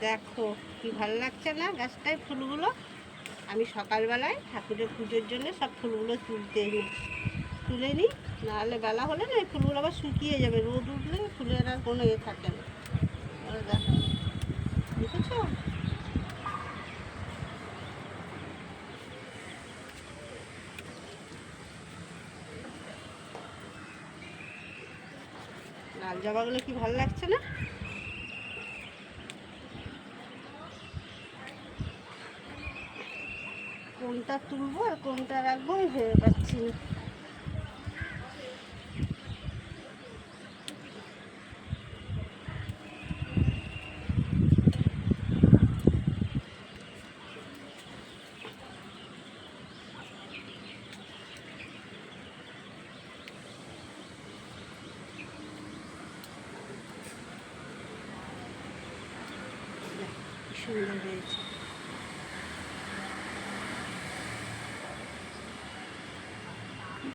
দেখো কি ভালো লাগছে না গাছটায় ফুলগুলো। আমি সকালবেলায় ঠাকুরের পুজোর জন্য সব ফুলগুলো তুলে নিই, নাহলে বেলা হলে না এই ফুলগুলো আবার শুকিয়ে যাবে, রোদ উঠলে ফুলের আর কোনো থাকে না। দেখো দেখেছ, লাল জবাগুলো কি ভালো লাগছে না? কোনটা তুলবো আর কোনটা রাখবো ভেবে পাচ্ছি না। সুন্দর হয়েছে।